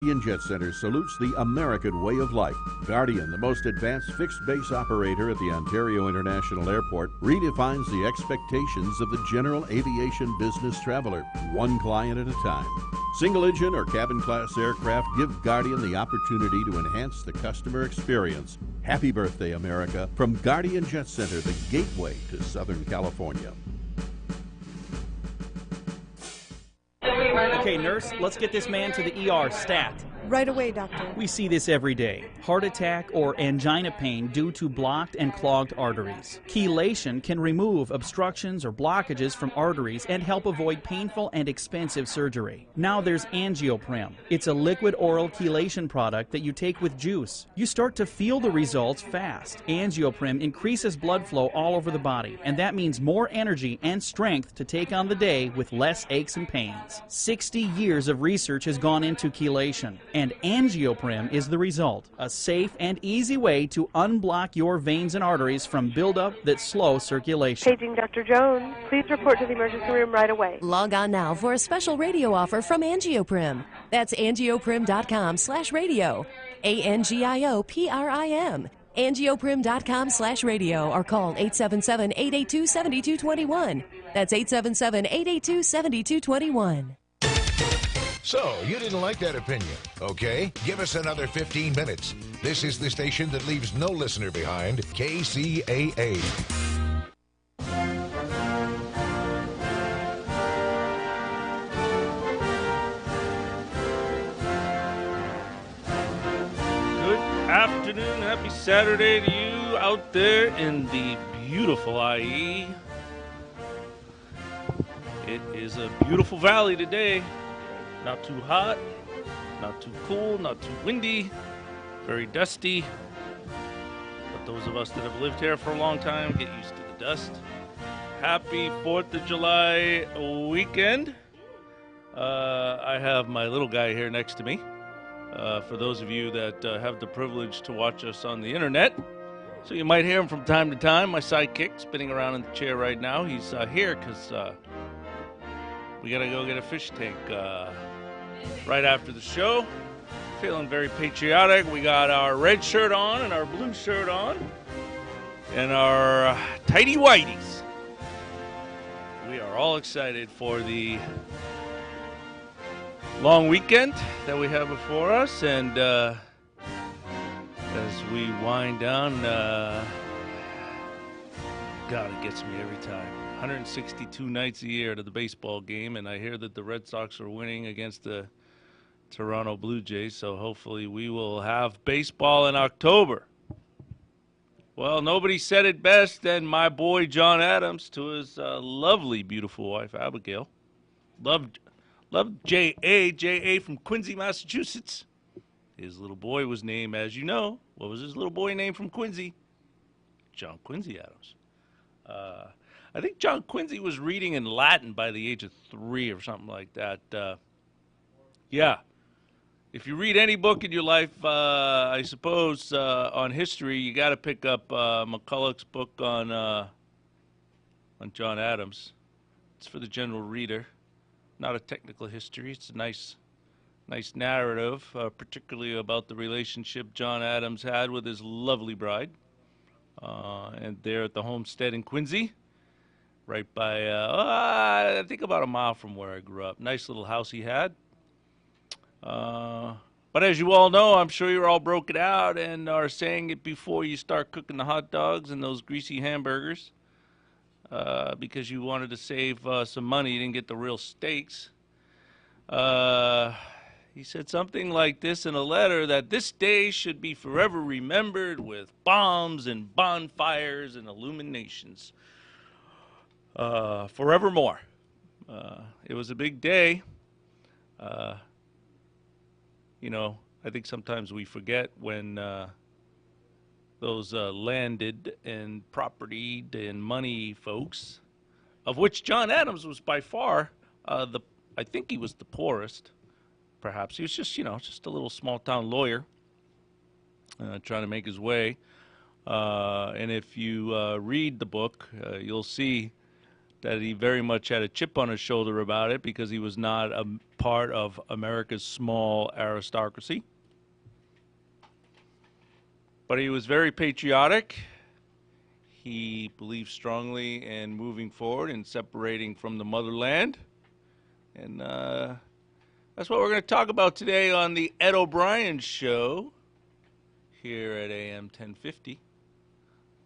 Guardian Jet Center salutes the American way of life. Guardian, the most advanced fixed-base operator at the Ontario International Airport, redefines the expectations of the general aviation business traveler, one client at a time. Single-engine or cabin-class aircraft give Guardian the opportunity to enhance the customer experience. Happy birthday, America, from Guardian Jet Center, the gateway to Southern California. Okay, nurse, let's get this man to the ER stat. Right away, doctor. We see this every day. Heart attack or angina pain due to blocked and clogged arteries. Chelation can remove obstructions or blockages from arteries and help avoid painful and expensive surgery. Now there's Angioprim. It's a liquid oral chelation product that you take with juice. You start to feel the results fast. Angioprim increases blood flow all over the body, and that means more energy and strength to take on the day with less aches and pains. 60 years of research has gone into chelation, and Angioprim is the result. A safe and easy way to unblock your veins and arteries from buildup that slow circulation. Paging Dr. Jones. Please report to the emergency room right away. Log on now for a special radio offer from Angioprim. That's angioprim.com/radio. ANGIOPRIM. Angioprim.com/radio or call 877-882-7221. That's 877-882-7221. So, you didn't like that opinion, okay? Give us another 15 minutes. This is the station that leaves no listener behind, KCAA. Good afternoon, happy Saturday to you out there in the beautiful IE. It is a beautiful valley today. Not too hot, not too cool, not too windy, very dusty. But those of us that have lived here for a long time get used to the dust. Happy 4th of July weekend. I have my little guy here next to me. For those of you that have the privilege to watch us on the internet. So you might hear him from time to time. My sidekick spinning around in the chair right now. He's here because we got to go get a fish tank right after the show. Feeling very patriotic. We got our red shirt on and our blue shirt on and our tighty whities. We are all excited for the long weekend that we have before us, and as we wind down, God, it gets me every time. 162 nights a year to the baseball game, and I hear that the Red Sox are winning against the Toronto Blue Jays, so hopefully we will have baseball in October. Well, nobody said it best than my boy John Adams to his lovely, beautiful wife, Abigail. Loved J.A. J.A. from Quincy, Massachusetts. His little boy was named, as you know, what was his little boy named from Quincy? John Quincy Adams. I think John Quincy was reading in Latin by the age of 3 or something like that. Yeah. If you read any book in your life, I suppose, on history, you got to pick up McCulloch's book on John Adams. It's for the general reader. Not a technical history. It's a nice narrative, particularly about the relationship John Adams had with his lovely bride. And there at the homestead in Quincy, right by, I think about a mile from where I grew up. Nice little house he had. But as you all know, I'm sure you're all broken out and are saying it before you start cooking the hot dogs and those greasy hamburgers, because you wanted to save some money. You didn't get the real steaks. He said something like this in a letter, that this day should be forever remembered with bombs and bonfires and illuminations. Forevermore. It was a big day. You know, I think sometimes we forget when those landed and propertied and money folks, of which John Adams was by far I think he was the poorest. Perhaps he was just a little small town lawyer trying to make his way. And if you read the book, you'll see that he very much had a chip on his shoulder about it because he was not a part of America's small aristocracy. But he was very patriotic. He believed strongly in moving forward and separating from the motherland. And that's what we're going to talk about today on the Ed O'Brien Show here at AM 1050.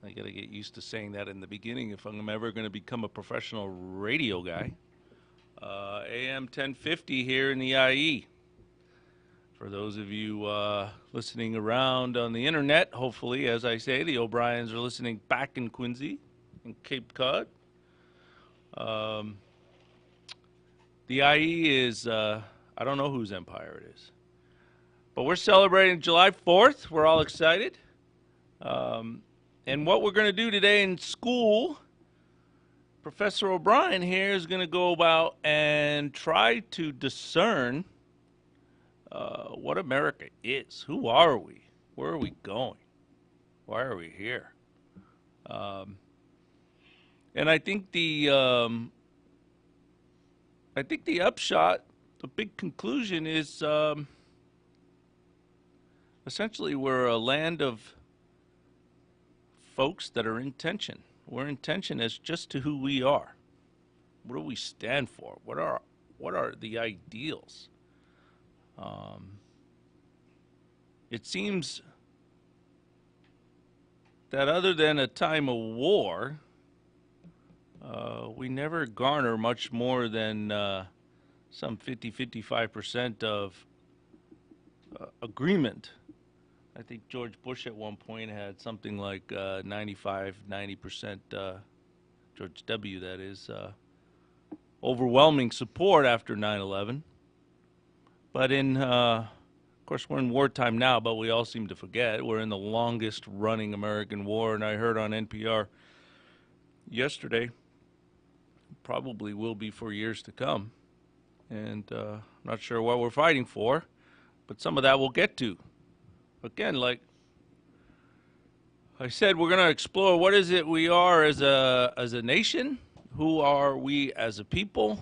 I got to get used to saying that in the beginning if I'm ever going to become a professional radio guy. AM 1050 here in the IE. For those of you listening around on the internet, hopefully, as I say, the O'Briens are listening back in Quincy, in Cape Cod. The IE is, I don't know whose empire it is. But we're celebrating July 4th. We're all excited. And what we're going to do today in school, Professor O'Brien here is going to go about and try to discern what America is. Who are we? Where are we going? Why are we here? And I think the upshot, the big conclusion is essentially we're a land of folks that are in tension. We're in tension as just to who we are. What do we stand for? What are the ideals? It seems that other than a time of war, we never garner much more than some 55% of agreement. I think George Bush at one point had something like 90%, George W., that is, overwhelming support after 9/11. But of course, we're in wartime now, but we all seem to forget. We're in the longest running American war, and I heard on NPR yesterday, probably will be for years to come. And I'm not sure what we're fighting for, but some of that we'll get to. Again, like I said, we're going to explore what is it we are as a nation, who are we as a people,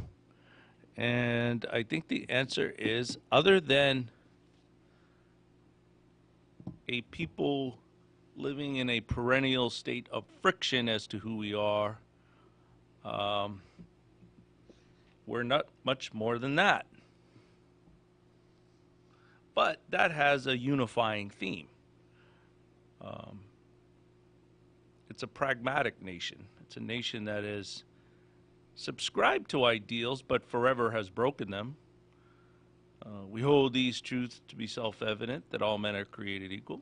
and I think the answer is, other than a people living in a perennial state of friction as to who we are, we're not much more than that. But that has a unifying theme. It's a pragmatic nation. It's a nation that is subscribed to ideals, but forever has broken them. We hold these truths to be self-evident, that all men are created equal.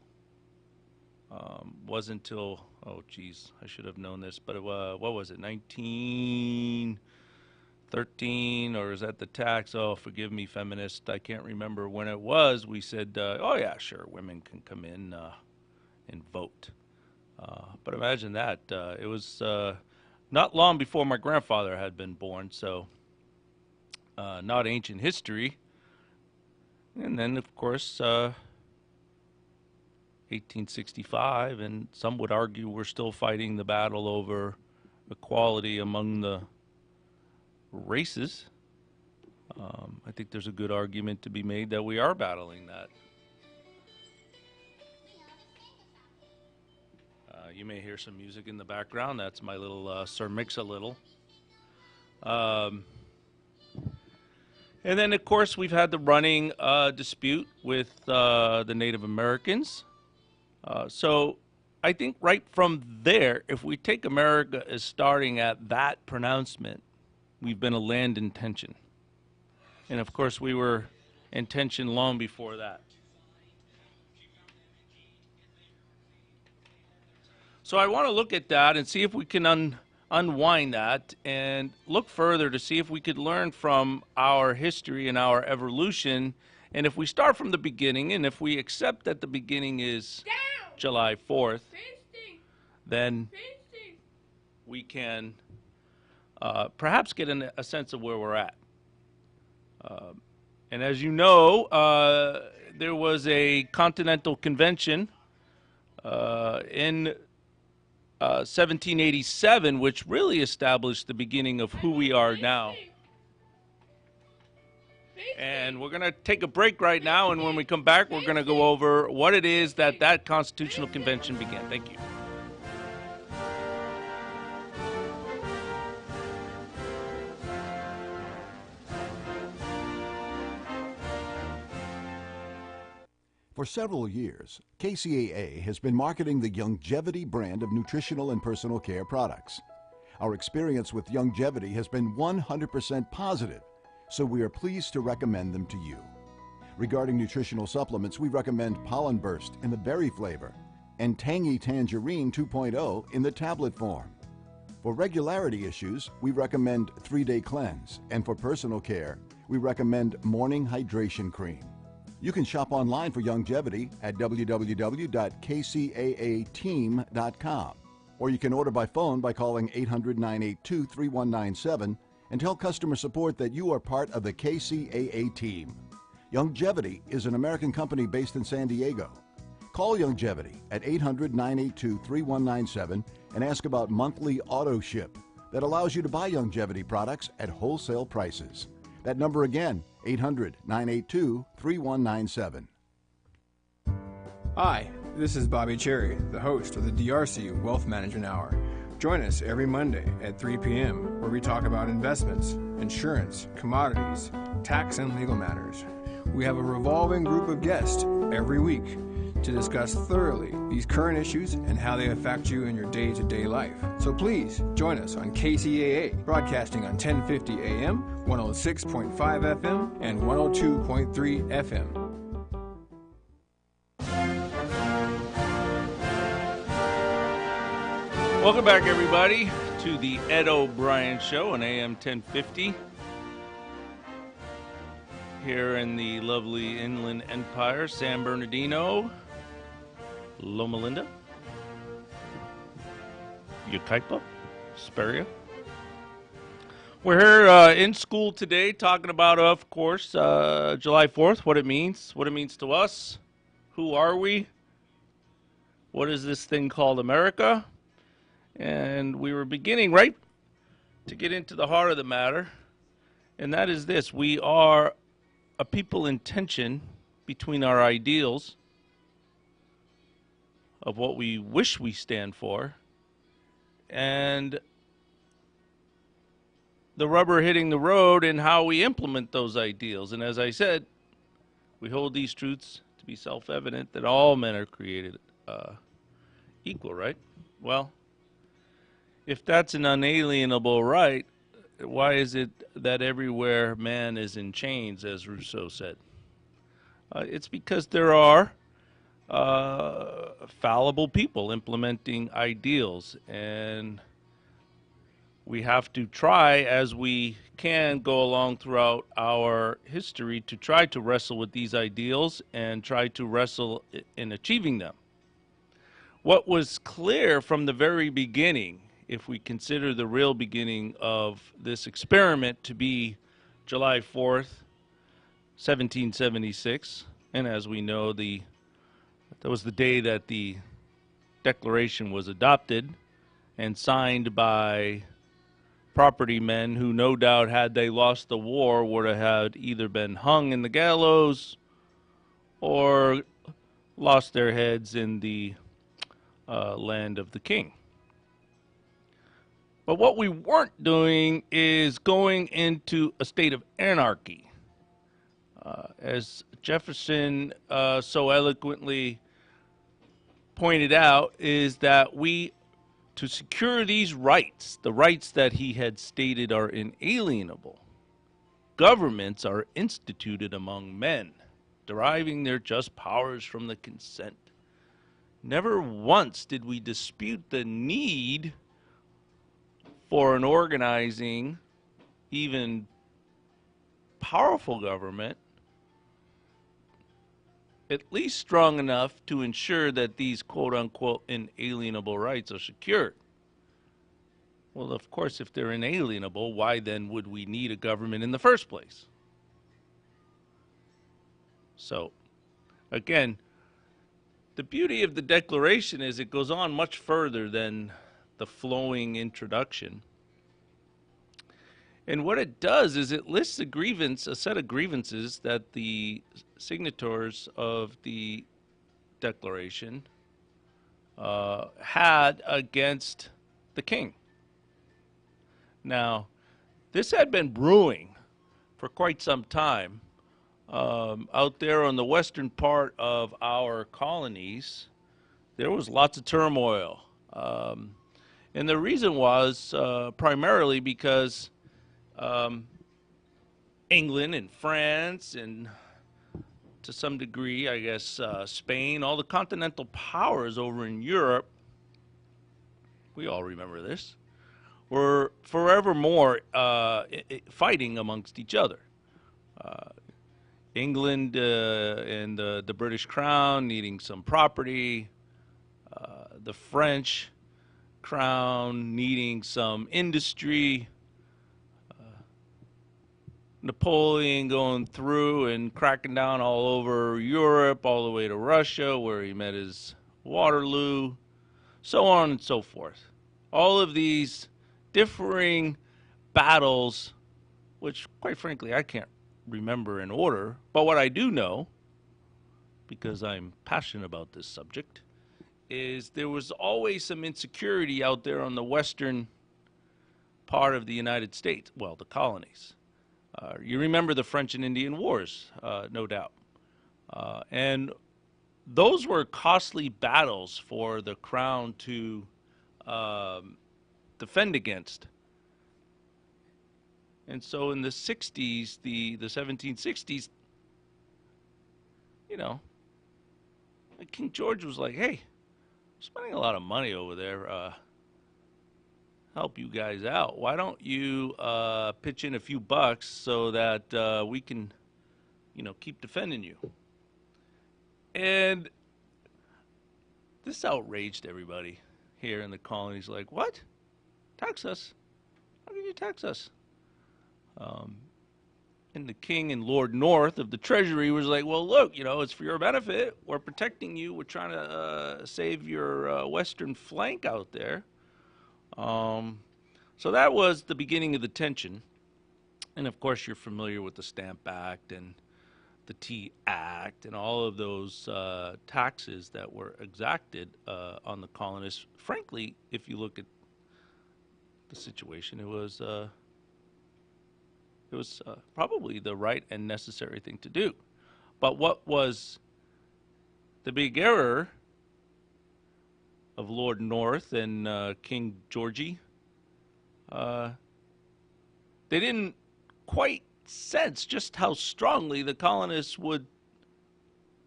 Wasn't until, oh geez, I should have known this, but what was it, 1913, or is that the tax? Oh, forgive me, feminist, I can't remember when it was. We said, oh yeah, sure, women can come in and vote. But imagine that. It was not long before my grandfather had been born, so not ancient history. And then, of course, 1865, and some would argue we're still fighting the battle over equality among the races. I think there's a good argument to be made that we are battling that. You may hear some music in the background. That's my little Sir Mix-a-Little. And then, of course, we've had the running dispute with the Native Americans. So I think right from there, if we take America as starting at that pronouncement, we've been a land in tension. And, of course, we were in tension long before that. So I want to look at that and see if we can unwind that and look further to see if we could learn from our history and our evolution. And if we start from the beginning, and if we accept that the beginning is July 4th, then we can perhaps get a sense of where we're at. And as you know, there was a Continental Convention in 1787, which really established the beginning of who we are now. And we're going to take a break right now, and when we come back, we're going to go over what it is that Constitutional Convention began. Thank you. For several years, Kcaa has been marketing the Youngevity brand of nutritional and personal care products. Our experience with Youngevity has been 100% positive, so we are pleased to recommend them to you. Regarding nutritional supplements, we recommend Pollen Burst in the berry flavor and Tangy Tangerine 2.0 in the tablet form. For regularity issues, we recommend 3-Day Cleanse, and for personal care, we recommend Morning Hydration Cream. You can shop online for Youngevity at www.kcaateam.com, or you can order by phone by calling 800-982-3197 and tell customer support that you are part of the Kcaa team. Youngevity is an American company based in San Diego. Call Youngevity at 800-982-3197 and ask about monthly auto ship that allows you to buy Youngevity products at wholesale prices. That number again, 800-982-3197. Hi, this is Bobby Cherry, the host of the DRC Wealth Management Hour. Join us every Monday at 3 p.m. where we talk about investments, insurance, commodities, tax, and legal matters. We have a revolving group of guests every week to discuss thoroughly these current issues and how they affect you in your day-to-day life. So please join us on KCAA, broadcasting on 1050 AM, 106.5 FM, and 102.3 FM. Welcome back, everybody, to the Ed O'Brien Show on AM 1050 here in the lovely Inland Empire, San Bernardino, Loma Linda, Yucaipa, Hesperia. We're here in school today talking about, of course, July 4th, what it means to us, who are we, what is this thing called America? And we were beginning, right, to get into the heart of the matter, and that is this. We are a people in tension between our ideals of what we wish we stand for and the rubber hitting the road and how we implement those ideals. And as I said, we hold these truths to be self-evident that all men are created equal, right? Well, if that's an unalienable right, why is it that everywhere man is in chains, as Rousseau said? It's because there are fallible people implementing ideals, and we have to try as we can go along throughout our history to try to wrestle with these ideals and try to wrestle in achieving them. What was clear from the very beginning, if we consider the real beginning of this experiment to be July 4th, 1776, and as we know, that was the day that the Declaration was adopted and signed by property men who no doubt, had they lost the war, would have had either been hung in the gallows or lost their heads in the land of the king. But what we weren't doing is going into a state of anarchy. As Jefferson so eloquently pointed out, is that to secure these rights, the rights that he had stated are inalienable, governments are instituted among men, deriving their just powers from the consent. Never once did we dispute the need for an organizing, even powerful government, at least strong enough to ensure that these quote-unquote inalienable rights are secured. Well, of course, if they're inalienable, why then would we need a government in the first place? So, again, the beauty of the Declaration is it goes on much further than the flowing introduction. And what it does is it lists a set of grievances that the signatories of the Declaration had against the king. Now, this had been brewing for quite some time out there on the western part of our colonies. There was lots of turmoil. And the reason was primarily because England and France and to some degree, I guess, Spain, all the continental powers over in Europe, we all remember this, were forevermore fighting amongst each other. England and the British Crown needing some property, the French Crown needing some industry, Napoleon going through and cracking down all over Europe, all the way to Russia, where he met his Waterloo, so on and so forth. All of these differing battles, which, quite frankly, I can't remember in order. But what I do know, because I'm passionate about this subject, is there was always some insecurity out there on the western part of the United States, well, the colonies. You remember the French and Indian Wars, no doubt. And those were costly battles for the crown to defend against. And so in the 60s, the 1760s, you know, King George was like, hey, I'm spending a lot of money over there. Help you guys out. Why don't you pitch in a few bucks so that we can, you know, keep defending you? And this outraged everybody here in the colonies. Like, what? Tax us? How can you tax us? And the King and Lord North of the Treasury was like, well, look, you know, it's for your benefit. We're protecting you. We're trying to save your western flank out there. So that was the beginning of the tension. And of course, you're familiar with the Stamp Act and the Tea Act and all of those taxes that were exacted on the colonists. Frankly, if you look at the situation, it was probably the right and necessary thing to do. But what was the big error of Lord North and King Georgie? They didn't quite sense just how strongly the colonists would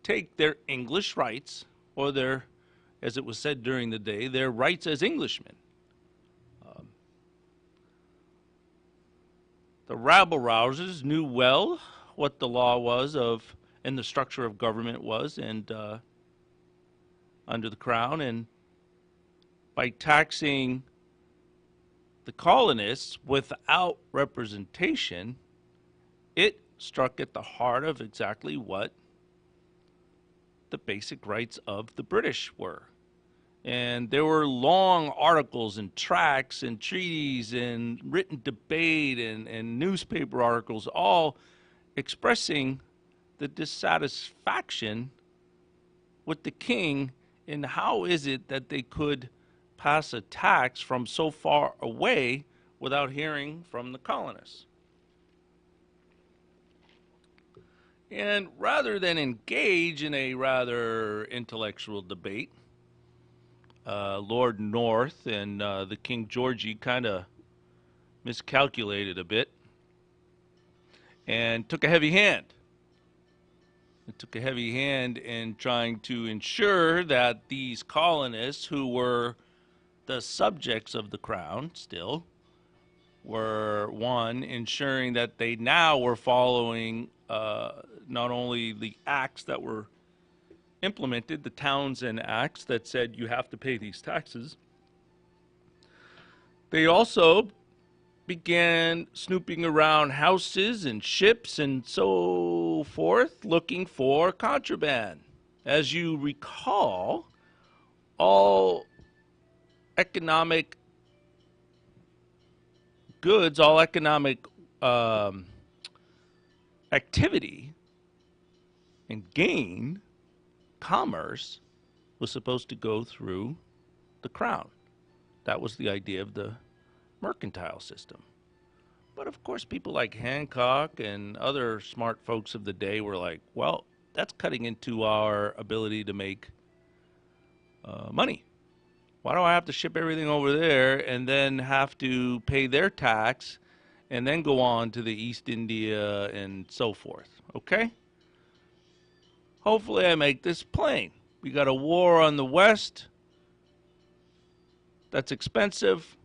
take their English rights, or their, as it was said during the day, their rights as Englishmen. The rabble-rousers knew well what the law was of, and the structure of government was, and under the crown, and by taxing the colonists without representation, it struck at the heart of exactly what the basic rights of the British were. And there were long articles and tracts and treaties and written debate and newspaper articles, all expressing the dissatisfaction with the king in how is it that they could pass a tax from so far away without hearing from the colonists. And rather than engage in a rather intellectual debate, Lord North and the King Georgie kind of miscalculated a bit and took a heavy hand. It took a heavy hand in trying to ensure that these colonists, who were the subjects of the crown still, were, one, ensuring that they now were following not only the acts that were implemented, the Townshend Acts that said you have to pay these taxes, they also began snooping around houses and ships and so forth, looking for contraband. As you recall, all economic goods, all economic activity and gain, commerce, was supposed to go through the crown. That was the idea of the mercantile system. But of course, people like Hancock and other smart folks of the day were like, well, that's cutting into our ability to make money. Why do I have to ship everything over there and then have to pay their tax and then go on to the East India and so forth? Okay? Hopefully I make this plain. We got a war on the West. That's expensive.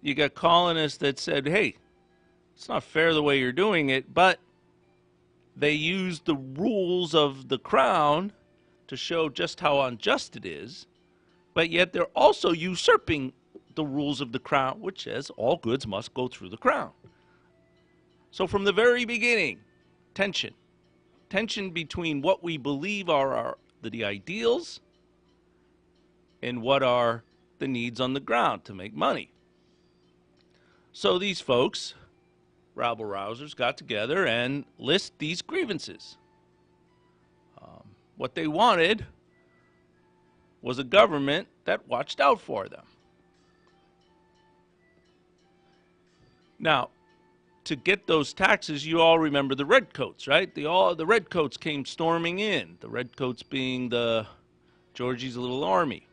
You got colonists that said, hey, it's not fair the way you're doing it, but they used the rules of the crown to show just how unjust it is, but yet they're also usurping the rules of the crown, which says all goods must go through the crown. So from the very beginning, tension between what we believe are the ideals and what are the needs on the ground to make money. So these folks, rabble-rousers, got together and list these grievances. What they wanted was a government that watched out for them. Now, to get those taxes, you all remember the Redcoats, right? The Redcoats came storming in, the Redcoats being the Georgie's little army.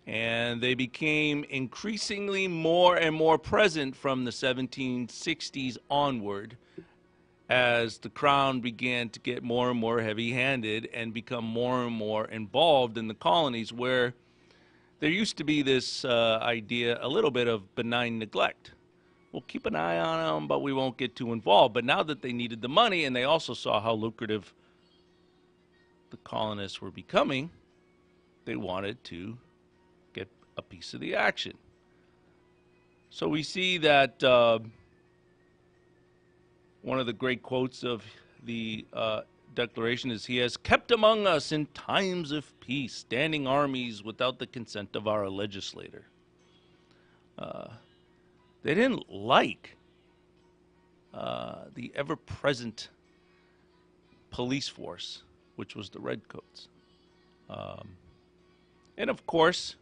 And they became increasingly more and more present from the 1760s onward as the crown began to get more and more heavy-handed and become more and more involved in the colonies, where there used to be this idea, a little bit of benign neglect. We'll keep an eye on them, but we won't get too involved. But now that they needed the money and they also saw how lucrative the colonists were becoming, they wanted to get a piece of the action. So we see that one of the great quotes of the Declaration is, "He has kept among us in times of peace standing armies without the consent of our legislator." They didn't like the ever-present police force, which was the Redcoats. And of course,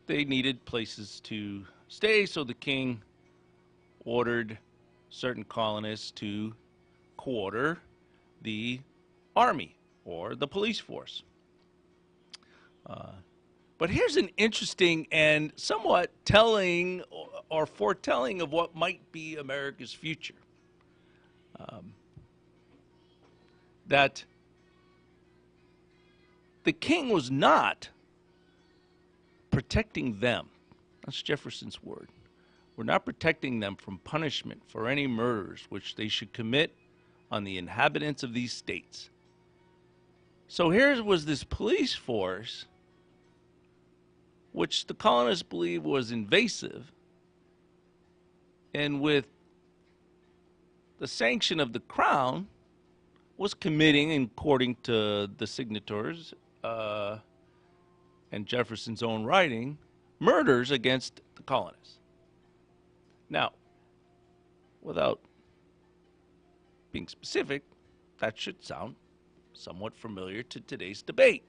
they needed places to stay, so the king ordered certain colonists to quarter the army or the police force. But here's an interesting and somewhat telling or foretelling of what might be America's future. That the king was not protecting them. That's Jefferson's word. We're not protecting them from punishment for any murders which they should commit on the inhabitants of these states. So here was this police force, which the colonists believed was invasive, and with the sanction of the crown, was committing, according to the signatories and Jefferson's own writing, murders against the colonists. Now, without being specific, that should sound somewhat familiar to today's debate.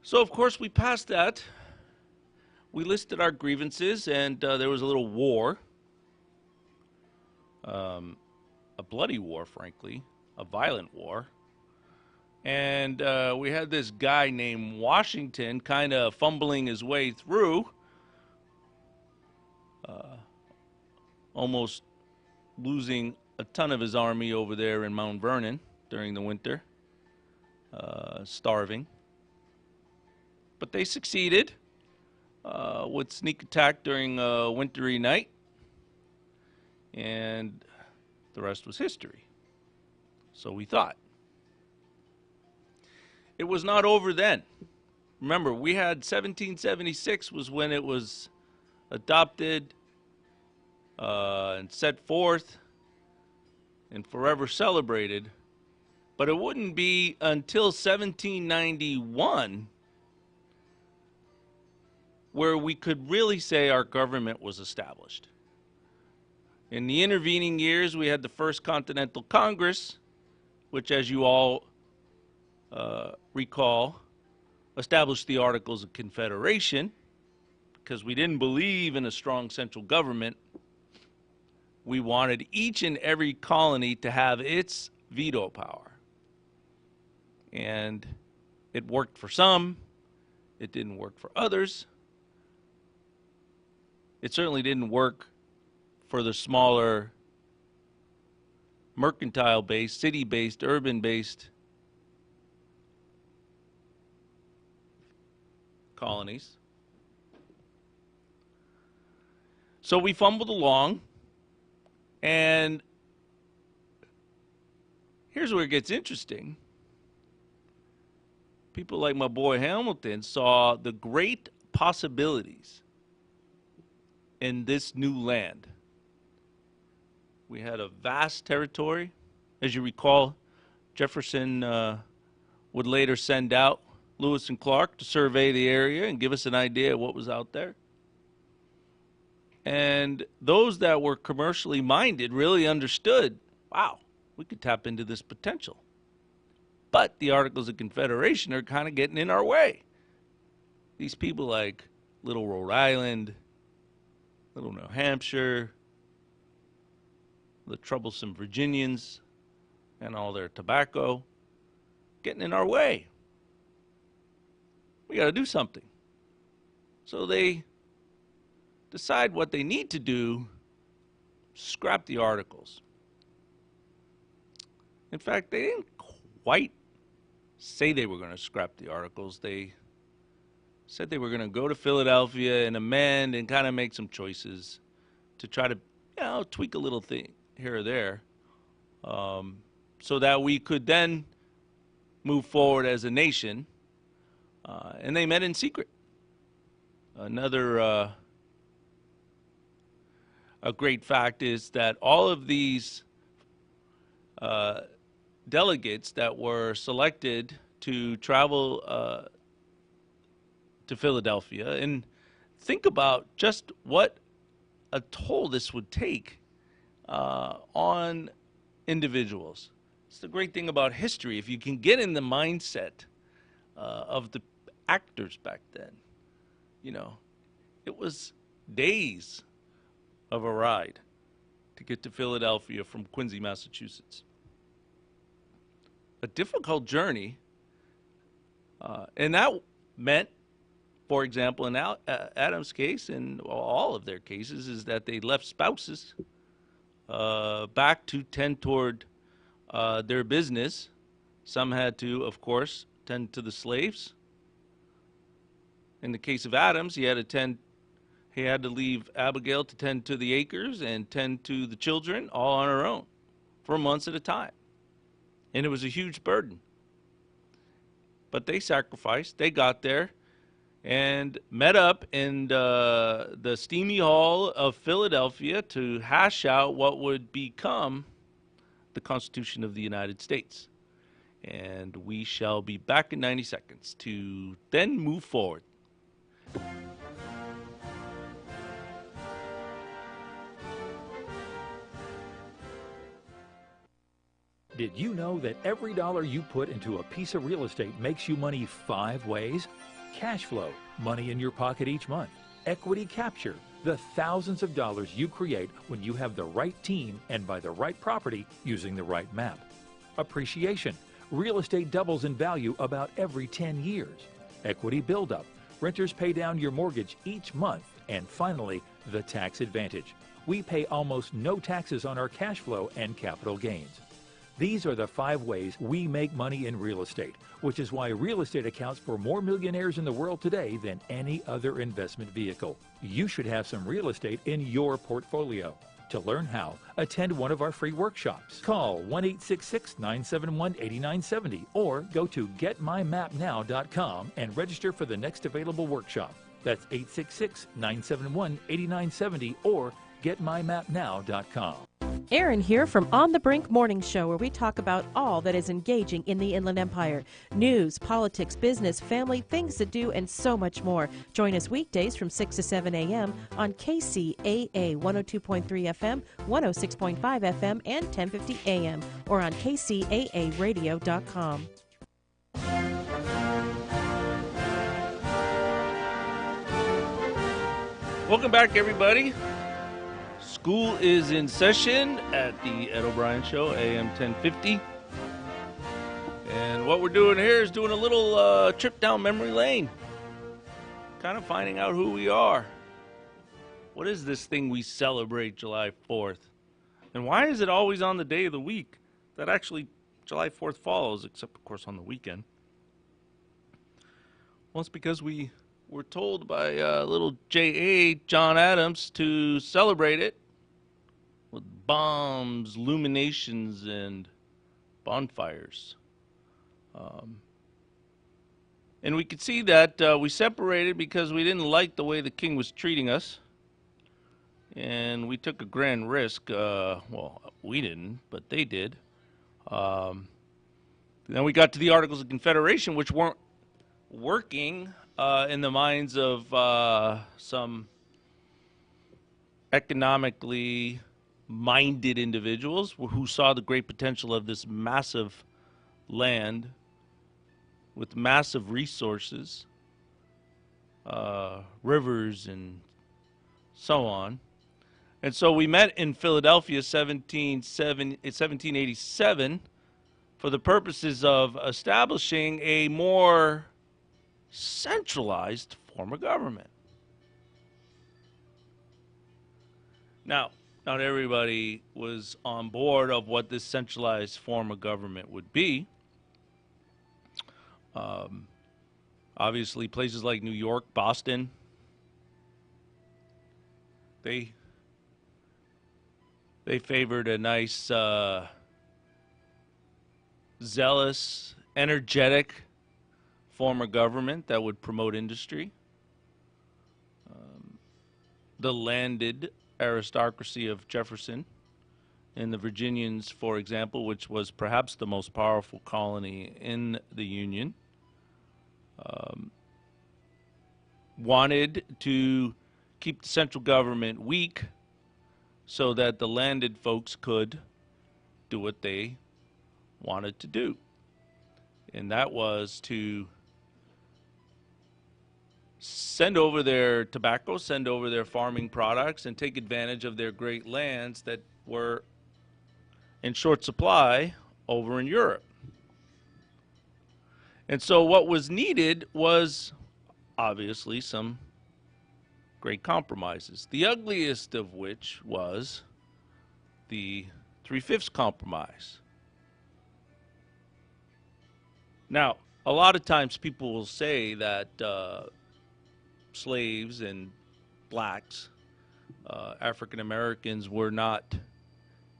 So, of course, we passed that. We listed our grievances, and there was a little war, a bloody war, frankly, a violent war. And we had this guy named Washington kind of fumbling his way through, almost losing a ton of his army over there in Mount Vernon during the winter, starving. But they succeeded with sneak attack during a wintry night, and the rest was history. So we thought. It was not over then. Remember, we had 1776 was when it was adopted and set forth and forever celebrated. But it wouldn't be until 1791 where we could really say our government was established. In the intervening years, we had the First Continental Congress, which, as you all recall, established the Articles of Confederation because we didn't believe in a strong central government. We wanted each and every colony to have its veto power. And it worked for some. It didn't work for others. It certainly didn't work for the smaller mercantile-based, city-based, urban-based colonies. So we fumbled along, and here's where it gets interesting. People like my boy Hamilton saw the great possibilities in this new land. We had a vast territory. As you recall, Jefferson would later send out Lewis and Clark to survey the area and give us an idea of what was out there. And those that were commercially minded really understood, wow, we could tap into this potential. But the Articles of Confederation are kind of getting in our way. These people like Little Rhode Island, Little New Hampshire, the troublesome Virginians and all their tobacco, getting in our way. We got to do something. So they decide what they need to do, scrap the Articles. In fact, they didn't quite say they were going to scrap the Articles. They said they were going to go to Philadelphia and amend and kind of make some choices to try to, tweak a little thing here or there, so that we could then move forward as a nation. And they met in secret. Another a great fact is that all of these delegates that were selected to travel to Philadelphia, and think about just what a toll this would take on individuals. It's the great thing about history. If you can get in the mindset of the actors back then, it was days of a ride to get to Philadelphia from Quincy, Massachusetts. A difficult journey, and that meant, for example, in Adam's case and all of their cases, is that they left spouses back to tend toward their business. Some had to, of course, tend to the slaves. In the case of Adams, he had to leave Abigail to tend to the acres and tend to the children all on her own for months at a time. And it was a huge burden. But they sacrificed. They got there and met up in the steamy hall of Philadelphia to hash out what would become the Constitution of the United States. And we shall be back in 90 seconds to then move forward. Did you know that every dollar you put into a piece of real estate makes you money 5 ways? Cash flow, money in your pocket each month. Equity capture, the thousands of dollars you create when you have the right team and buy the right property using the right map. Appreciation, real estate doubles in value about every 10 years. Equity buildup, renters pay down your mortgage each month. And finally, the tax advantage. We pay almost no taxes on our cash flow and capital gains. These are the 5 ways we make money in real estate, which is why real estate accounts for more millionaires in the world today than any other investment vehicle. You should have some real estate in your portfolio. To learn how, attend one of our free workshops. Call 1-866-971-8970 or go to getmymapnow.com and register for the next available workshop. That's 866-971-8970 or getmymapnow.com. Erin here from On the Brink Morning Show, where we talk about all that is engaging in the Inland Empire. News, politics, business, family, things to do, and so much more. Join us weekdays from 6 to 7 a.m. on Kcaa 102.3 FM, 106.5 FM, and 1050 a.m. or on kcaaradio.com. Welcome back, everybody. School is in session at the Ed O'Brien Show, AM 1050. And what we're doing here is doing a little trip down memory lane. Kind of finding out who we are. What is this thing we celebrate July 4th? And why is it always on the day of the week that actually July 4th follows, except, of course, on the weekend? Well, it's because we were told by little J.A. John Adams to celebrate it with bombs, illuminations, and bonfires. And we could see that we separated because we didn't like the way the king was treating us. And we took a grand risk. Well, we didn't, but they did. Then we got to the Articles of Confederation, which weren't working in the minds of some economically minded individuals who saw the great potential of this massive land with massive resources, rivers, and so on. And so we met in Philadelphia 1787 for the purposes of establishing a more centralized form of government. Now, not everybody was on board of what this centralized form of government would be. Obviously, places like New York, Boston, they favored a nice, zealous, energetic form of government that would promote industry. The landed aristocracy of Jefferson and the Virginians, for example, which was perhaps the most powerful colony in the Union, wanted to keep the central government weak so that the landed folks could do what they wanted to do. And that was to send over their tobacco, send over their farming products, and take advantage of their great lands that were in short supply over in Europe. And so what was needed was obviously some great compromises, the ugliest of which was the 3/5 compromise. Now, a lot of times people will say that slaves and blacks, African Americans, were not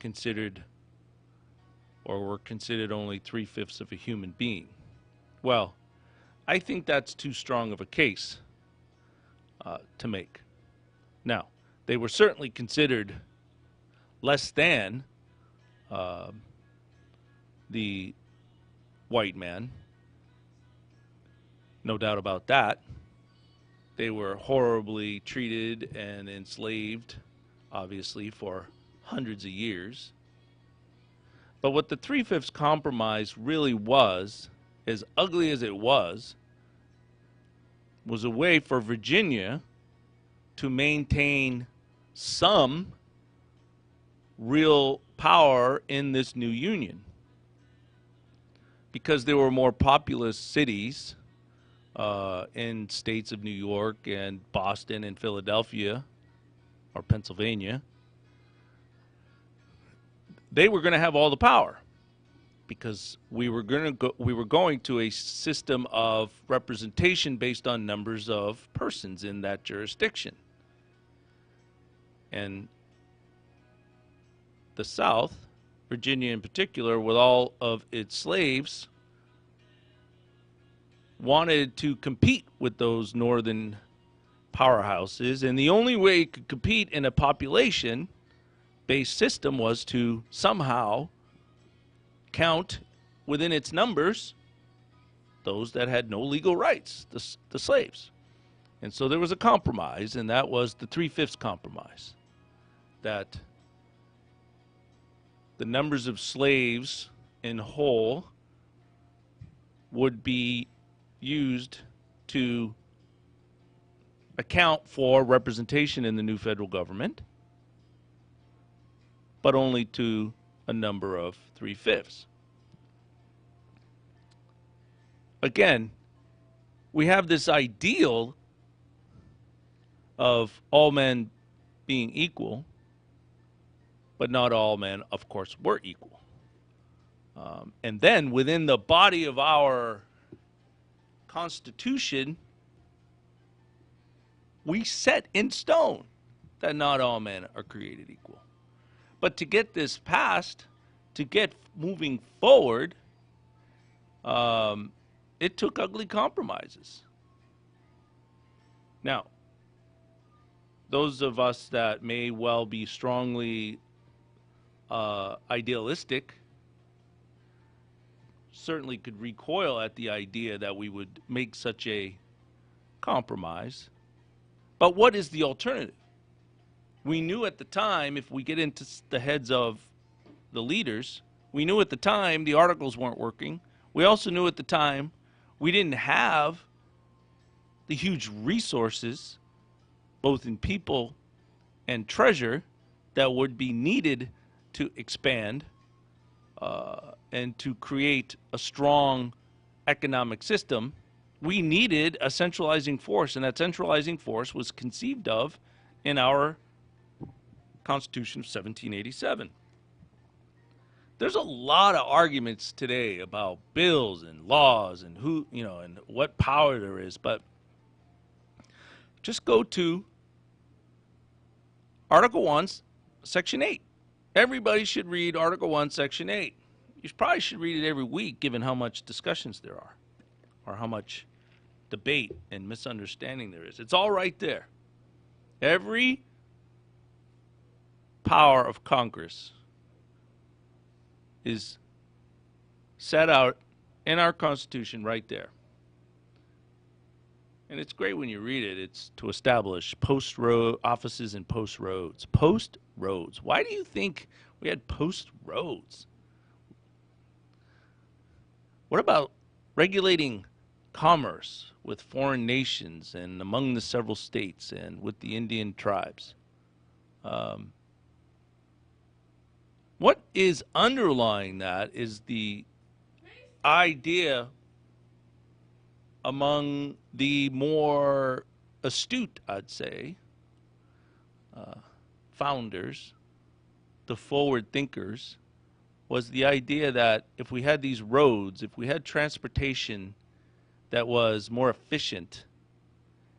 considered, or were considered only 3/5 of a human being. Well, I think that's too strong of a case to make. Now, they were certainly considered less than the white man. No doubt about that. They were horribly treated and enslaved, obviously, for hundreds of years. But what the 3/5 compromise really was, as ugly as it was a way for Virginia to maintain some real power in this new union. Because there were more populous cities in states of New York and Boston and Philadelphia or Pennsylvania, they were going to have all the power because we were going to a system of representation based on numbers of persons in that jurisdiction. And the South, Virginia in particular, with all of its slaves, wanted to compete with those northern powerhouses, and the only way you could compete in a population based system was to somehow count within its numbers those that had no legal rights, the slaves. And so there was a compromise, and that was the 3/5 compromise, that the numbers of slaves in whole would be used to account for representation in the new federal government, but only to a number of 3/5. Again, we have this ideal of all men being equal, but not all men, of course, were equal. And then within the body of our Constitution, we set in stone that not all men are created equal. But to get this passed, to get moving forward, it took ugly compromises. Now, those of us that may well be strongly idealistic certainly could recoil at the idea that we would make such a compromise. But what is the alternative? We knew at the time, if we get into the heads of the leaders, we knew at the time the articles weren't working. We also knew at the time we didn't have the huge resources, both in people and treasure, that would be needed to expand and to create a strong economic system. We needed a centralizing force, and that centralizing force was conceived of in our Constitution of 1787. There's a lot of arguments today about bills and laws and who, and what power there is, but just go to Article 1, Section 8. Everybody should read Article 1, Section 8. You probably should read it every week, given how much discussions there are, or how much debate and misunderstanding there is. It's all right there. Every power of Congress is set out in our Constitution right there. And it's great when you read it. It's to establish post road offices and post roads. Post roads. Why do you think we had post roads? What about regulating commerce with foreign nations and among the several states and with the Indian tribes? What is underlying that is the idea among the more astute, I'd say, founders, the forward thinkers, was the idea that if we had these roads, if we had transportation that was more efficient,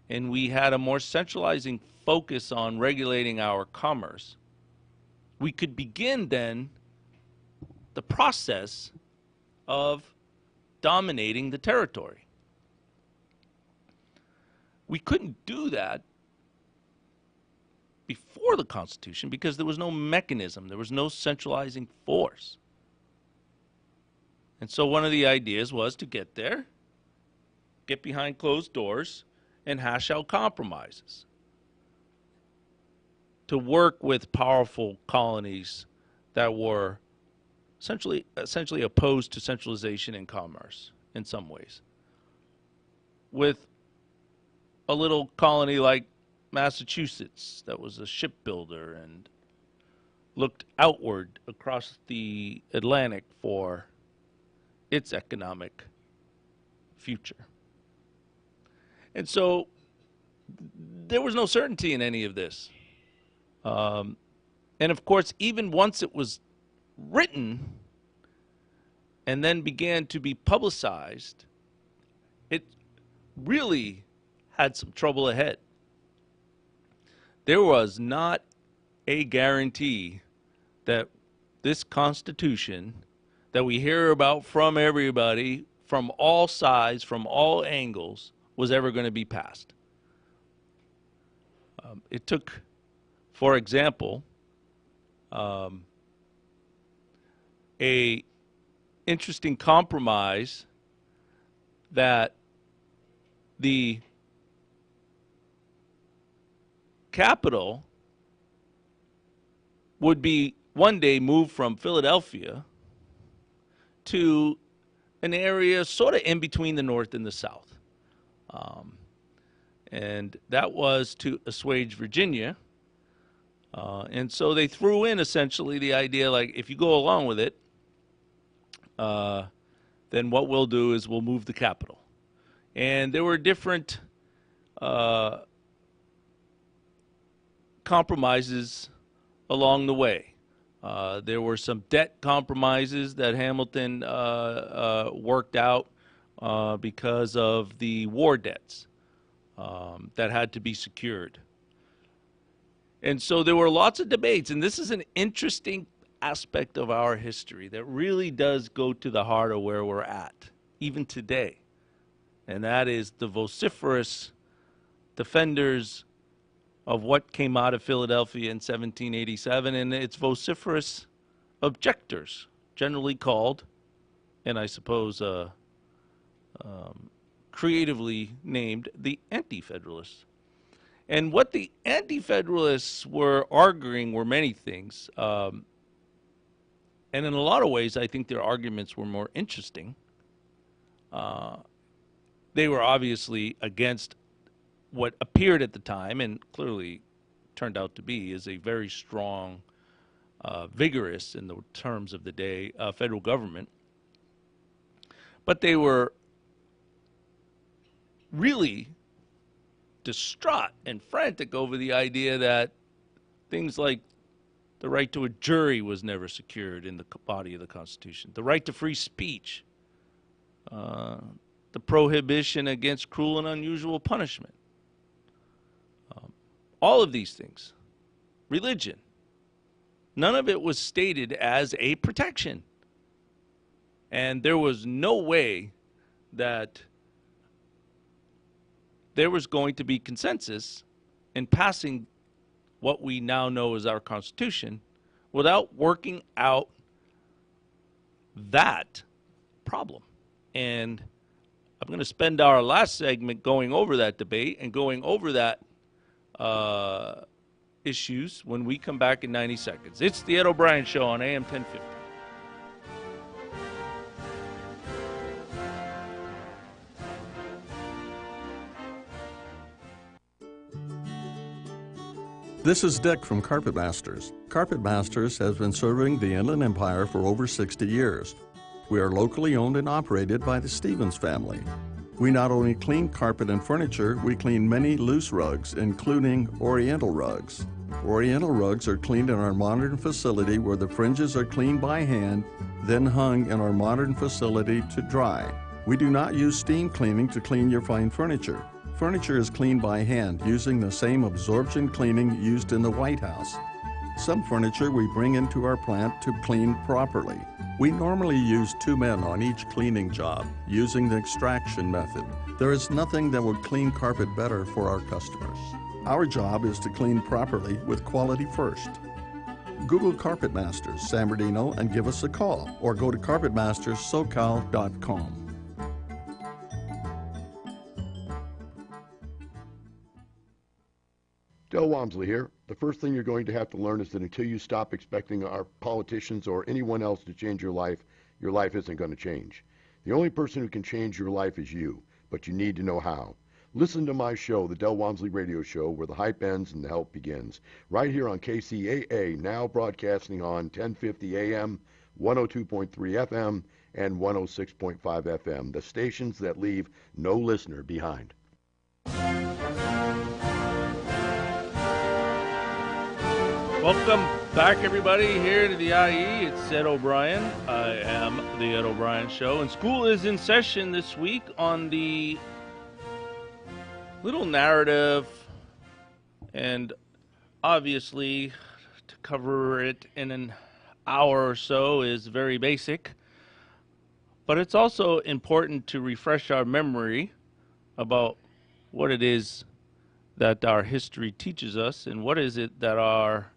and we had a more centralizing focus on regulating our commerce, we could begin then the process of dominating the territory. We couldn't do that before the Constitution because there was no mechanism, there was no centralizing force. And so one of the ideas was to get there, get behind closed doors, and hash out compromises, to work with powerful colonies that were essentially opposed to centralization in commerce in some ways. With a little colony like Massachusetts that was a shipbuilder and looked outward across the Atlantic for its economic future. And so there was no certainty in any of this. And of course, even once it was written and then began to be publicized, it really had some trouble ahead. There was not a guarantee that this Constitution that we hear about from everybody, from all sides, from all angles, was ever going to be passed. It took, for example, a interesting compromise that the capital would be one day moved from Philadelphia to an area sort of in between the North and the South. And that was to assuage Virginia. And so they threw in essentially the idea, like, if you go along with it, then what we'll do is we'll move the capital. And there were different compromises along the way. There were some debt compromises that Hamilton worked out because of the war debts that had to be secured. And so there were lots of debates, and this is an interesting aspect of our history that really does go to the heart of where we're at, even today. And that is the vociferous defenders of what came out of Philadelphia in 1787 and its vociferous objectors, generally called, and I suppose creatively named, the Anti-Federalists. And what the Anti-Federalists were arguing were many things. And in a lot of ways, I think their arguments were more interesting. They were obviously against what appeared at the time, and clearly turned out to be, is a very strong, vigorous, in the terms of the day, federal government. But they were really distraught and frantic over the idea that things like the right to a jury was never secured in the body of the Constitution, the right to free speech, the prohibition against cruel and unusual punishment. All of these things. Religion. None of it was stated as a protection. And there was no way that there was going to be consensus in passing what we now know as our Constitution without working out that problem. And I'm going to spend our last segment going over that debate and going over that issues when we come back in 90 seconds. It's the Ed O'Brien Show on AM 1050. This is Dick from Carpet Masters. Carpet Masters has been serving the Inland Empire for over 60 years. We are locally owned and operated by the Stevens family. We not only clean carpet and furniture, we clean many loose rugs, including Oriental rugs. Oriental rugs are cleaned in our modern facility where the fringes are cleaned by hand, then hung in our modern facility to dry. We do not use steam cleaning to clean your fine furniture. Furniture is cleaned by hand using the same absorption cleaning used in the White House. Some furniture we bring into our plant to clean properly. We normally use 2 men on each cleaning job using the extraction method. There is nothing that would clean carpet better for our customers. Our job is to clean properly with quality first. Google Carpet Masters San Bernardino and give us a call, or go to carpetmasterssocal.com. Del Walmsley here. The first thing you're going to have to learn is that until you stop expecting our politicians or anyone else to change your life isn't going to change. The only person who can change your life is you, but you need to know how. Listen to my show, the Del Walmsley Radio Show, where the hype ends and the help begins. Right here on Kcaa, now broadcasting on 1050 AM, 102.3 FM, and 106.5 FM, the stations that leave no listener behind. Welcome back, everybody, here to the IE. It's Ed O'Brien. I am the Ed O'Brien Show, and school is in session this week on the little narrative, and obviously to cover it in an hour or so is very basic, but it's also important to refresh our memory about what it is that our history teaches us and what is it that our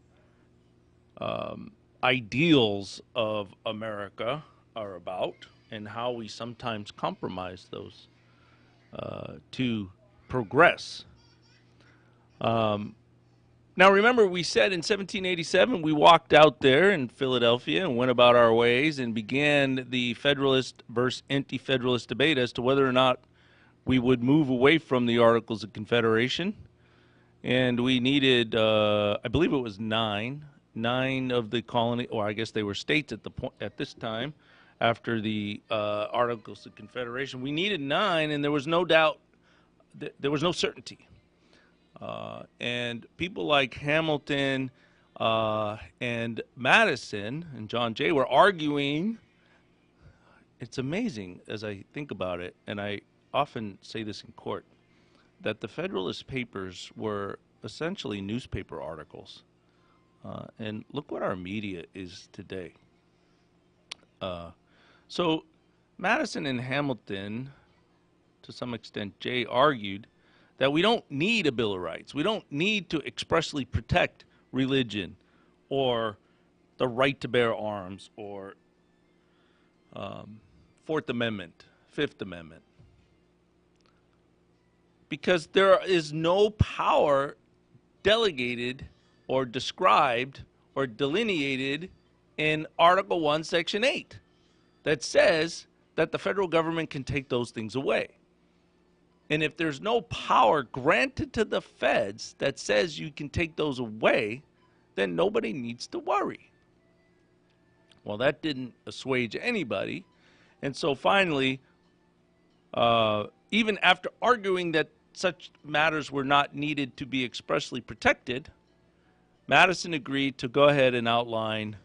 ideals of America are about, and how we sometimes compromise those to progress. Now, remember, we said in 1787 we walked out there in Philadelphia and went about our ways and began the Federalist versus Anti-Federalist debate as to whether or not we would move away from the Articles of Confederation. And we needed, I believe it was nine of the colony, or I guess they were states at this time, after the Articles of Confederation. We needed 9, and there was no doubt, there was no certainty. And people like Hamilton and Madison and John Jay were arguing. It's amazing as I think about it, and I often say this in court, that the Federalist Papers were essentially newspaper articles. And look what our media is today. So Madison and Hamilton, to some extent, Jay argued that we don't need a Bill of Rights. We don't need to expressly protect religion or the right to bear arms or Fourth Amendment, Fifth Amendment. Because there is no power delegated or described or delineated in Article 1, Section 8 that says that the federal government can take those things away. And if there's no power granted to the feds that says you can take those away, then nobody needs to worry. Well, that didn't assuage anybody. And so finally, even after arguing that such matters were not needed to be expressly protected, Madison agreed to go ahead and outline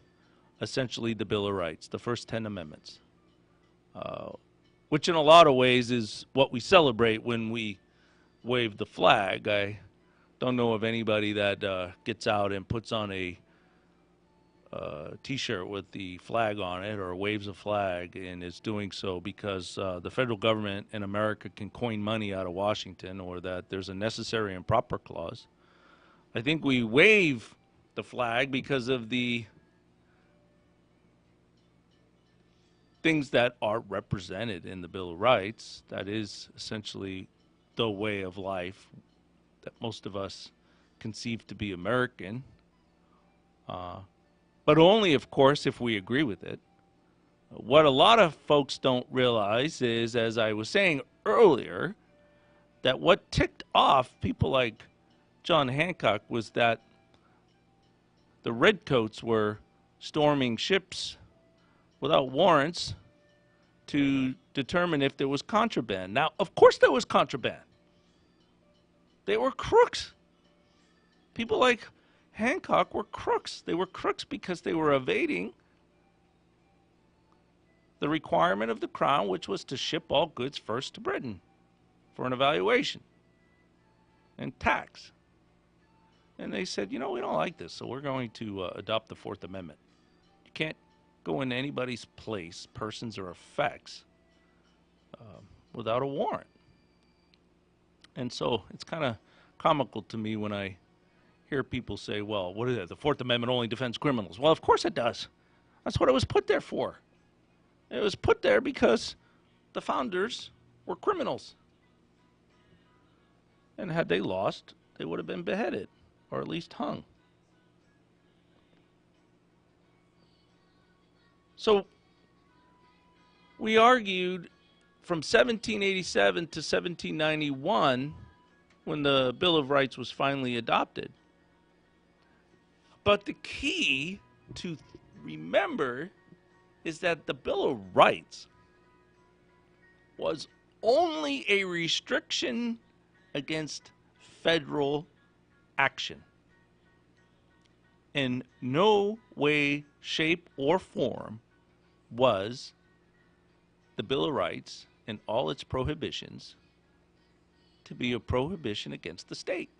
essentially the Bill of Rights, the first 10 amendments. Which in a lot of ways is what we celebrate when we wave the flag. I don't know of anybody that gets out and puts on a T-shirt with the flag on it or waves a flag and is doing so because the federal government in America can coin money out of Washington, or that there's a necessary and proper clause. I think we wave the flag because of the things that are represented in the Bill of Rights. That is essentially the way of life that most of us conceive to be American, but only, of course, if we agree with it. What a lot of folks don't realize is, as I was saying earlier, that what ticked off people like John Hancock was that the redcoats were storming ships without warrants to determine if there was contraband. Now, of course there was contraband. They were crooks. People like Hancock were crooks. They were crooks because they were evading the requirement of the Crown, which was to ship all goods first to Britain for an evaluation and tax. And they said, you know, we don't like this, so we're going to adopt the Fourth Amendment. You can't go into anybody's place, persons, or effects without a warrant. And so it's kind of comical to me when I hear people say, well, what is it? The Fourth Amendment only defends criminals. Well, of course it does. That's what it was put there for. It was put there because the founders were criminals. And had they lost, they would have been beheaded, or at least hung. So we argued from 1787 to 1791 when the Bill of Rights was finally adopted. But the key to remember is that the Bill of Rights was only a restriction against federal action. In no way, shape, or form was the Bill of Rights and all its prohibitions to be a prohibition against the state.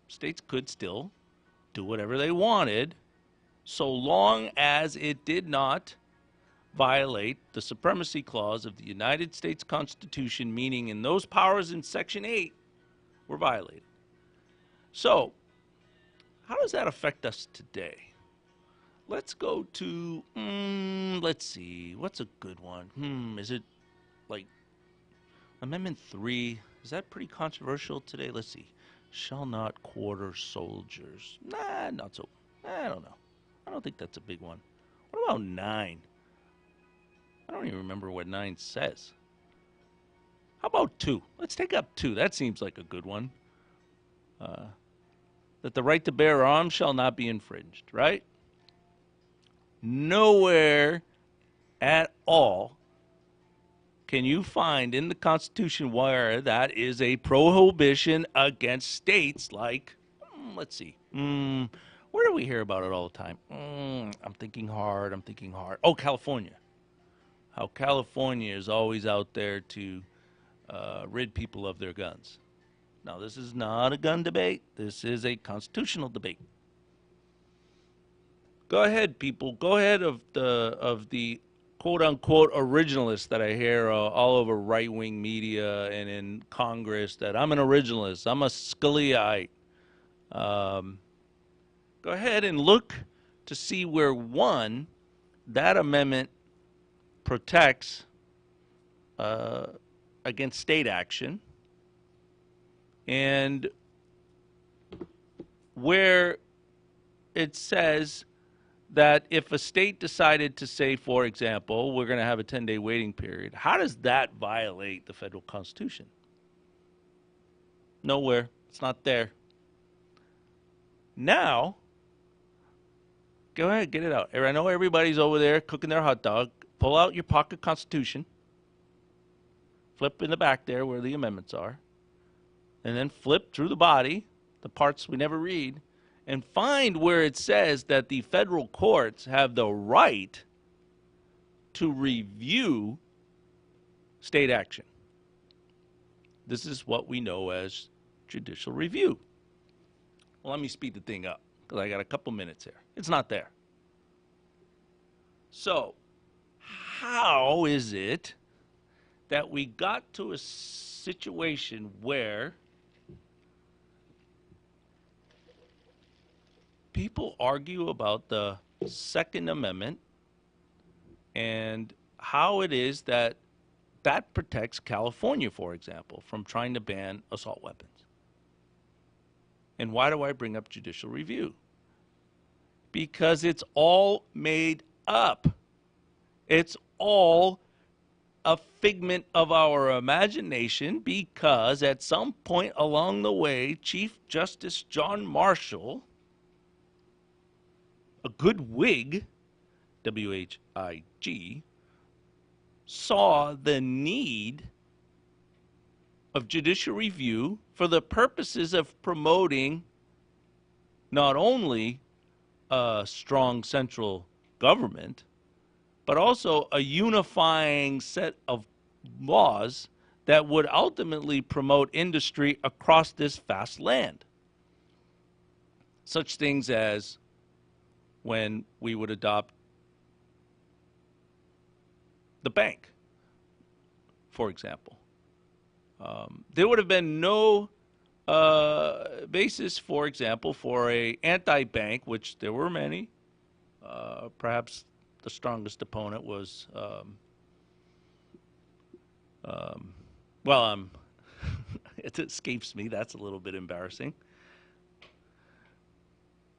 States could still do whatever they wanted so long as it did not violate the Supremacy Clause of the United States Constitution, meaning in those powers in Section 8 were violated. So, how does that affect us today? let's go to, let's see, what's a good one? Is it like Amendment 3? Is that pretty controversial today? Let's see. Shall not quarter soldiers. Nah, not so. I don't know. I don't think that's a big one. What about 9? I don't even remember what 9 says. How about 2? Let's take up 2. That seems like a good one. That the right to bear arms shall not be infringed, right? Nowhere at all can you find in the Constitution where that is a prohibition against states like, let's see, where do we hear about it all the time? I'm thinking hard. Oh, California. How California is always out there to rid people of their guns. Now, this is not a gun debate. This is a constitutional debate. Go ahead, people. Go ahead of the quote-unquote originalists that I hear all over right-wing media and in Congress that I'm an originalist. I'm a Scaliaite. Go ahead and look to see where, one, that amendment protects against state action, and where it says that if a state decided to say, for example, we're going to have a 10-day waiting period, how does that violate the federal Constitution? Nowhere. It's not there. Now, go ahead, get it out. I know everybody's over there cooking their hot dog. Pull out your pocket Constitution. Flip in the back there where the amendments are. And then flip through the body, the parts we never read, and find where it says that the federal courts have the right to review state action. This is what we know as judicial review. Well, let me speed the thing up because I got a couple minutes here. It's not there. So, how is it that we got to a situation where people argue about the Second Amendment and how it is that that protects California, for example, from trying to ban assault weapons? And why do I bring up judicial review? Because it's all made up. It's all a figment of our imagination, because at some point along the way, Chief Justice John Marshall, a good Whig, W-H-I-G, saw the need of judicial review for the purposes of promoting not only a strong central government, but also a unifying set of laws that would ultimately promote industry across this vast land. Such things as when we would adopt the bank, for example. There would have been no basis, for example, for an anti-bank, which there were many. Perhaps the strongest opponent was, it escapes me. That's a little bit embarrassing.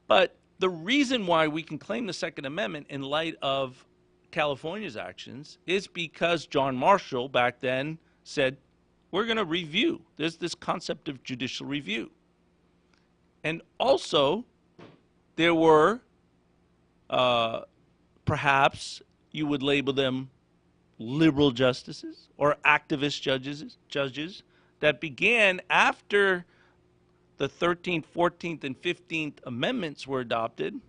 But the reason why we can claim the Second Amendment in light of California's actions is because John Marshall back then said, we're going to review. There's this concept of judicial review. And also, there were, perhaps you would label them liberal justices or activist judges that began after the 13th, 14th, and 15th Amendments were adopted,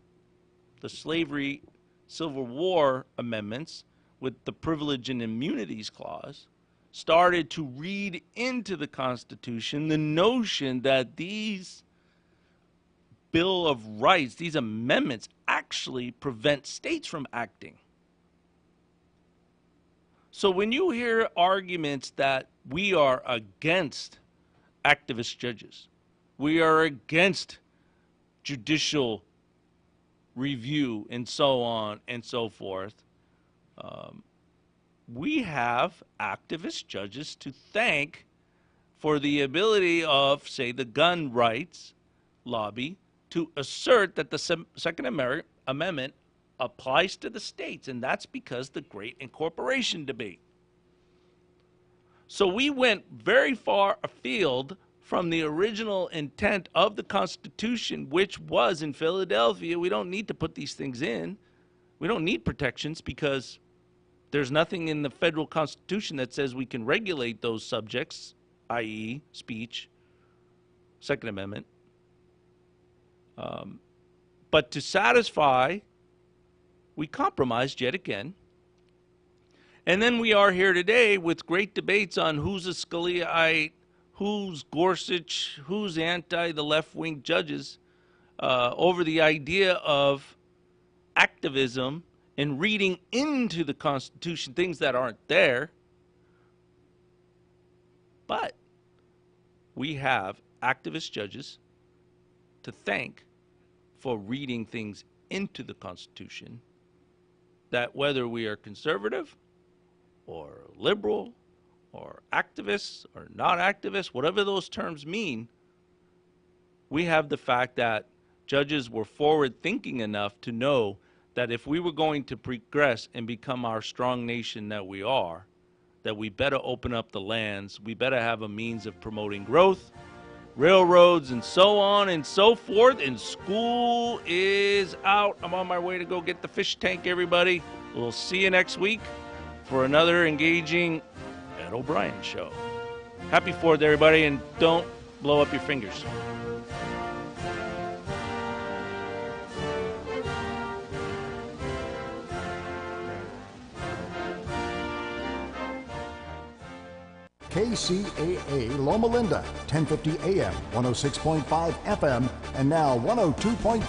the Slavery Civil War amendments with the Privilege and Immunities Clause, started to read into the Constitution the notion that these Bill of Rights, these amendments, actually prevent states from acting. So when you hear arguments that we are against activist judges, we are against judicial review and so on and so forth. We have activist judges to thank for the ability of, say, the gun rights lobby to assert that the Second Amendment applies to the states, and that's because the great incorporation debate. So we went very far afield from the original intent of the Constitution, which was in Philadelphia. We don't need to put these things in. We don't need protections because there's nothing in the federal Constitution that says we can regulate those subjects, i.e. speech, Second Amendment. But to satisfy, we compromised yet again. And then we are here today with great debates on who's a Scaliaite, who's Gorsuch, who's anti the left-wing judges over the idea of activism and reading into the Constitution things that aren't there. But we have activist judges to thank for reading things into the Constitution that whether we are conservative or liberal or activists or not activists, whatever those terms mean, we have the fact that judges were forward-thinking enough to know that if we were going to progress and become our strong nation that we are, that we better open up the lands, we better have a means of promoting growth, railroads, and so on and so forth. And school is out. I'm on my way to go get the fish tank, everybody. We'll see you next week for another engaging Ed O'Brien show. Happy 4th, everybody, and don't blow up your fingers. KCAA Loma Linda, 1050 AM, 106.5 FM, and now 102.3